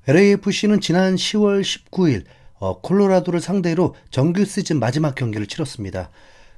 LAFC는 지난 10월 19일 콜로라도를 상대로 정규 시즌 마지막 경기를 치렀습니다.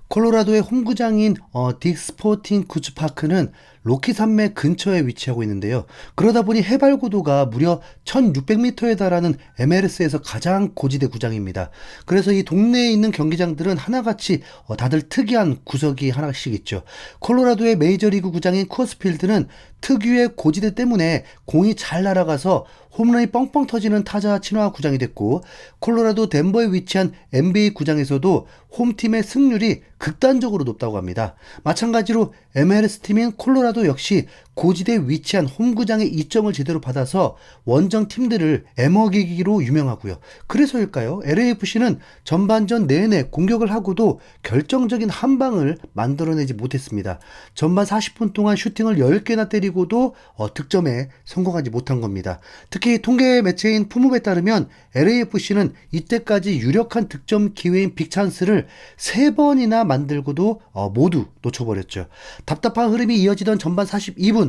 콜로라도의 홈구장인 딕 스포팅 구즈 파크는 로키 산맥 근처에 위치하고 있는데요. 그러다 보니 해발 고도가 무려 1600m에 달하는 MLS에서 가장 고지대 구장입니다. 그래서 이 동네에 있는 경기장들은 하나같이 다들 특이한 구석이 하나씩 있죠. 콜로라도의 메이저리그 구장인 쿠어스필드는 특유의 고지대 때문에 공이 잘 날아가서 홈런이 뻥뻥 터지는 타자 친화 구장이 됐고, 콜로라도 덴버에 위치한 NBA 구장에서도 홈팀의 승률이 극단적으로 높다고 합니다. 마찬가지로 MLS 팀인 콜로라도 역시 고지대에 위치한 홈구장의 이점을 제대로 받아서 원정 팀들을 애먹이기로 유명하고요. 그래서일까요? LAFC는 전반전 내내 공격을 하고도 결정적인 한 방을 만들어내지 못했습니다. 전반 40분 동안 슈팅을 10개나 때리고도 득점에 성공하지 못한 겁니다. 특히 통계 매체인 푸무에 따르면 LAFC는 이때까지 유력한 득점 기회인 빅찬스를 3번이나 만들고도 모두 놓쳐버렸죠. 답답한 흐름이 이어지던 전반 42분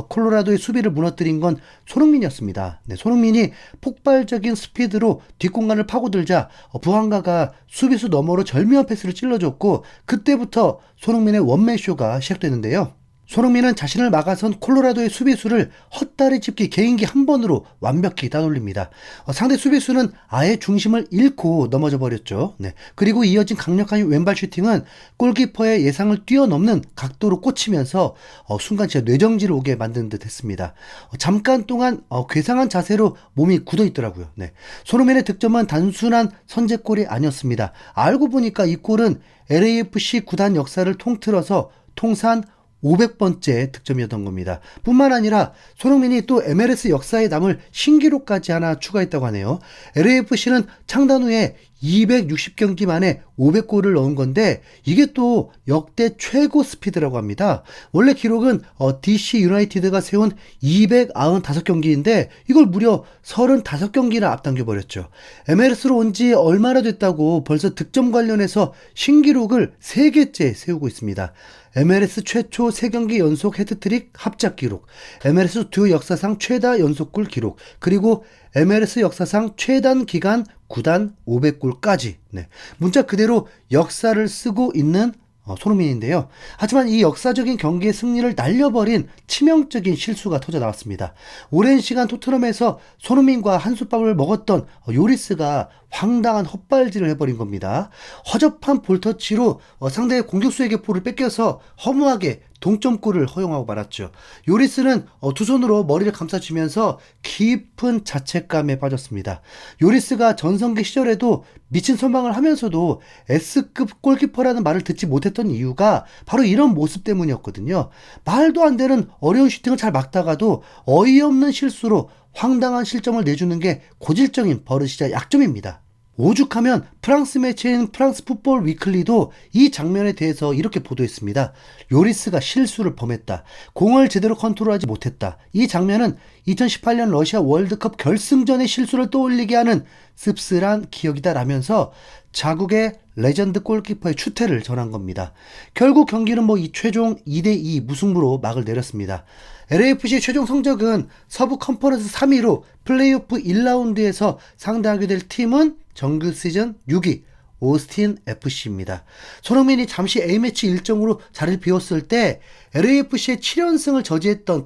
콜로라도의 수비를 무너뜨린 건 손흥민이었습니다. 네, 손흥민이 폭발적인 스피드로 뒷공간을 파고들자 부한가가 수비수 너머로 절묘한 패스를 찔러줬고, 그때부터 손흥민의 원맨쇼가 시작되는데요. 손흥민은 자신을 막아선 콜로라도의 수비수를 헛다리 짚기 개인기 한 번으로 완벽히 따돌립니다. 상대 수비수는 아예 중심을 잃고 넘어져 버렸죠. 네. 그리고 이어진 강력한 왼발 슈팅은 골키퍼의 예상을 뛰어넘는 각도로 꽂히면서 순간 진짜 뇌정지를 오게 만든 듯 했습니다. 잠깐 동안 괴상한 자세로 몸이 굳어 있더라고요. 네. 손흥민의 득점은 단순한 선제골이 아니었습니다. 알고 보니까 이 골은 LAFC 구단 역사를 통틀어서 통산 500번째 득점이었던 겁니다. 뿐만 아니라 손흥민이 또 MLS 역사에 남을 신기록까지 하나 추가했다고 하네요. LAFC는 창단 후에 260경기 만에 500골을 넣은 건데, 이게 또 역대 최고 스피드라고 합니다. 원래 기록은 DC 유나이티드가 세운 295경기인데 이걸 무려 35경기나 앞당겨 버렸죠. MLS로 온 지 얼마나 됐다고 벌써 득점 관련해서 신기록을 3개째 세우고 있습니다. MLS 최초 3경기 연속 헤트트릭 합작 기록, MLS2 역사상 최다 연속골 기록, 그리고 MLS 역사상 최단 기간 구단 500골까지. 네. 문자 그대로 역사를 쓰고 있는 손흥민인데요. 하지만 이 역사적인 경기의 승리를 날려버린 치명적인 실수가 터져 나왔습니다. 오랜 시간 토트넘에서 손흥민과 한솥밥을 먹었던 요리스가 황당한 헛발질을 해버린 겁니다. 허접한 볼터치로 상대의 공격수에게 볼을 뺏겨서 허무하게 동점골을 허용하고 말았죠. 요리스는 두 손으로 머리를 감싸주면서 깊은 자책감에 빠졌습니다. 요리스가 전성기 시절에도 미친 선방을 하면서도 S급 골키퍼라는 말을 듣지 못했던 이유가 바로 이런 모습 때문이었거든요. 말도 안 되는 어려운 슈팅을 잘 막다가도 어이없는 실수로 황당한 실점을 내주는 게 고질적인 버릇이자 약점입니다. 오죽하면 프랑스 매체인 프랑스 풋볼 위클리도 이 장면에 대해서 이렇게 보도했습니다. 요리스가 실수를 범했다. 공을 제대로 컨트롤하지 못했다. 이 장면은 2018년 러시아 월드컵 결승전의 실수를 떠올리게 하는 씁쓸한 기억이다 라면서 자국의 레전드 골키퍼의 추태를 전한 겁니다. 결국 경기는 이 최종 2대2 무승부로 막을 내렸습니다. LAFC의 최종 성적은 서부 컨퍼런스 3위로 플레이오프 1라운드에서 상대하게 될 팀은 정규 시즌 6위 오스틴 FC입니다. 손흥민이 잠시 A매치 일정으로 자리를 비웠을 때 LAFC의 7연승을 저지했던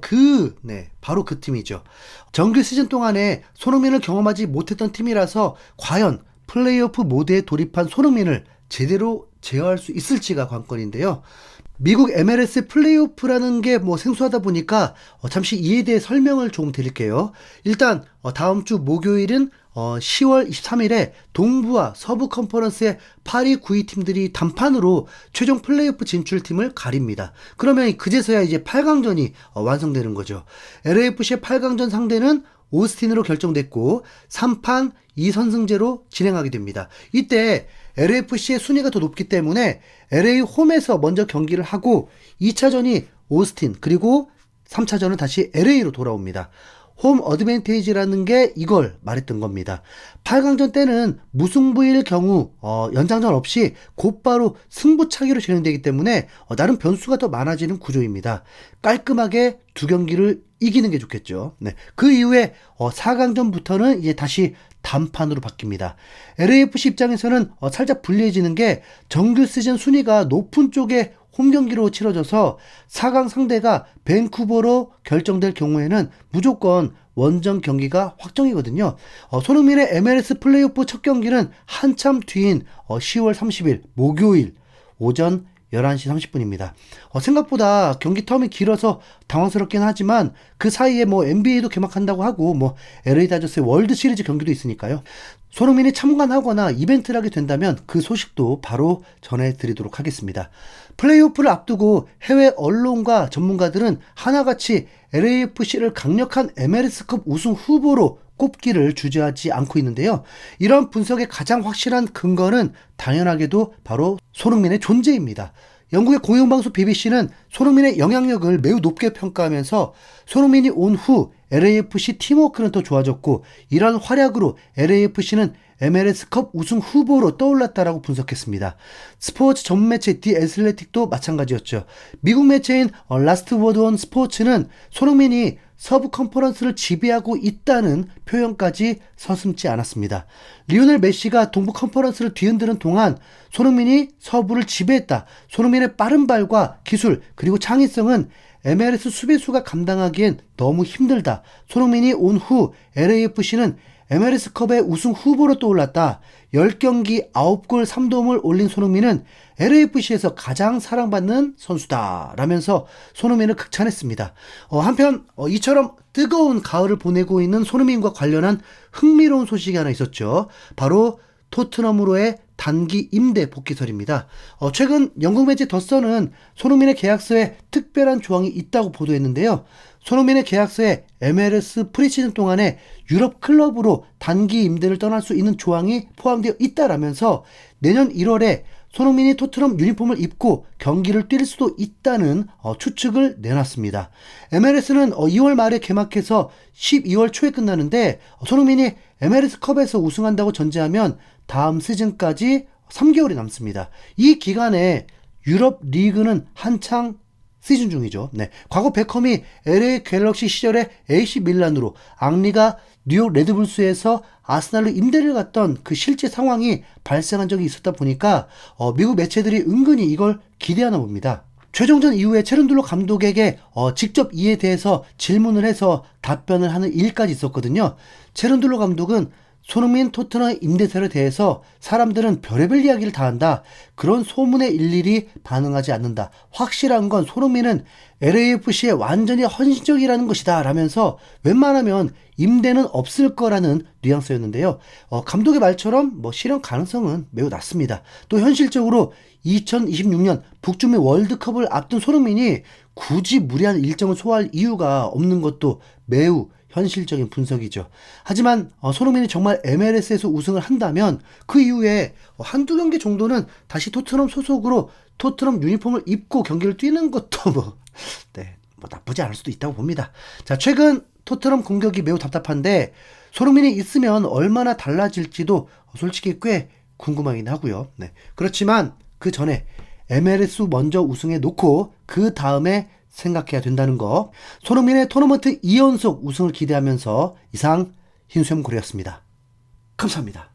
바로 그 팀이죠. 정규 시즌 동안에 손흥민을 경험하지 못했던 팀이라서 과연 플레이오프 모드에 돌입한 손흥민을 제대로 제어할 수 있을지가 관건인데요. 미국 MLS 플레이오프라는 게 생소하다 보니까 잠시 이에 대해 설명을 좀 드릴게요. 일단 다음 주 목요일은 10월 23일에 동부와 서부 컨퍼런스의 8위, 9위 팀들이 단판으로 최종 플레이오프 진출팀을 가립니다. 그러면 그제서야 이제 8강전이 완성되는 거죠. LAFC의 8강전 상대는 오스틴으로 결정됐고 3판 2선승제로 진행하게 됩니다. 이때 LAFC의 순위가 더 높기 때문에 LA 홈에서 먼저 경기를 하고 2차전이 오스틴, 그리고 3차전은 다시 LA로 돌아옵니다. 홈 어드밴테이지라는 게 이걸 말했던 겁니다. 8강전 때는 무승부일 경우 연장전 없이 곧바로 승부차기로 진행되기 때문에 나름 변수가 더 많아지는 구조입니다. 깔끔하게 두 경기를 이기는 게 좋겠죠. 네. 그 이후에 4강전부터는 이제 다시 단판으로 바뀝니다. LAFC 입장에서는 살짝 불리해지는 게 정규 시즌 순위가 높은 쪽에 홈 경기로 치러져서 4강 상대가 밴쿠버로 결정될 경우에는 무조건 원정 경기가 확정이거든요. 손흥민의 MLS 플레이오프 첫 경기는 한참 뒤인 10월 30일 목요일 오전 11시 30분입니다. 생각보다 경기 텀이 길어서 당황스럽긴 하지만 그 사이에 뭐 NBA도 개막한다고 하고 뭐 LA 다저스의 월드 시리즈 경기도 있으니까요. 손흥민이 참관하거나 이벤트를 하게 된다면 그 소식도 바로 전해드리도록 하겠습니다. 플레이오프를 앞두고 해외 언론과 전문가들은 하나같이 LAFC를 강력한 MLS컵 우승 후보로 꼽기를 주저하지 않고 있는데요. 이런 분석의 가장 확실한 근거는 당연하게도 바로 손흥민의 존재입니다. 영국의 공영방송 BBC는 손흥민의 영향력을 매우 높게 평가하면서 손흥민이 온 후 LAFC 팀워크는 더 좋아졌고 이런 활약으로 LAFC는 MLS컵 우승 후보로 떠올랐다라고 분석했습니다. 스포츠 전문 매체 디 애슬레틱도 마찬가지였죠. 미국 매체인 라스트 워드 온 스포츠는 손흥민이 서부 컨퍼런스를 지배하고 있다는 표현까지 서슴지 않았습니다. 리오넬 메시가 동부 컨퍼런스를 뒤흔드는 동안 손흥민이 서부를 지배했다. 손흥민의 빠른 발과 기술 그리고 창의성은 MLS 수비수가 감당하기엔 너무 힘들다. 손흥민이 온 후 LAFC는 MLS컵의 우승 후보로 떠올랐다. 10경기 9골 3도움을 올린 손흥민은 LAFC에서 가장 사랑받는 선수다 라면서 손흥민을 극찬했습니다. 한편 이처럼 뜨거운 가을을 보내고 있는 손흥민과 관련한 흥미로운 소식이 하나 있었죠. 바로 토트넘으로의 단기 임대 복귀설입니다. 최근 영국 매체 더선은 손흥민의 계약서에 특별한 조항이 있다고 보도했는데요. 손흥민의 계약서에 MLS 프리시즌 동안에 유럽 클럽으로 단기 임대를 떠날 수 있는 조항이 포함되어 있다라면서 내년 1월에 손흥민이 토트넘 유니폼을 입고 경기를 뛸 수도 있다는 추측을 내놨습니다. MLS는 2월 말에 개막해서 12월 초에 끝나는데 손흥민이 MLS컵에서 우승한다고 전제하면 다음 시즌까지 3개월이 남습니다. 이 기간에 유럽 리그는 한창 시즌 중이죠. 네. 과거 베컴이 LA 갤럭시 시절에 AC 밀란으로, 앙리가 뉴욕 레드불스에서 아스날로 임대를 갔던 그 실제 상황이 발생한 적이 있었다 보니까 미국 매체들이 은근히 이걸 기대하나 봅니다. 최종전 이후에 체른둘로 감독에게 직접 이에 대해서 질문을 해서 답변을 하는 일까지 있었거든요. 체른둘로 감독은 손흥민 토트넘 임대설에 대해서 사람들은 별의별 이야기를 다 한다. 그런 소문에 일일이 반응하지 않는다. 확실한 건 손흥민은 LAFC에 완전히 헌신적이라는 것이다 라면서 웬만하면 임대는 없을 거라는 뉘앙스였는데요. 감독의 말처럼 실현 가능성은 매우 낮습니다. 또 현실적으로 2026년 북중미 월드컵을 앞둔 손흥민이 굳이 무리한 일정을 소화할 이유가 없는 것도 매우 현실적인 분석이죠. 하지만 손흥민이 정말 MLS에서 우승을 한다면 그 이후에 한두 경기 정도는 다시 토트넘 소속으로 토트넘 유니폼을 입고 경기를 뛰는 것도 나쁘지 않을 수도 있다고 봅니다. 자, 최근 토트넘 공격이 매우 답답한데 손흥민이 있으면 얼마나 달라질지도 솔직히 꽤 궁금하긴 하고요. 네. 그렇지만 그 전에 MLS 먼저 우승해 놓고 그 다음에 생각해야 된다는 거. 손흥민의 토너먼트 2연속 우승을 기대하면서 이상 흰수염고래였습니다. 감사합니다.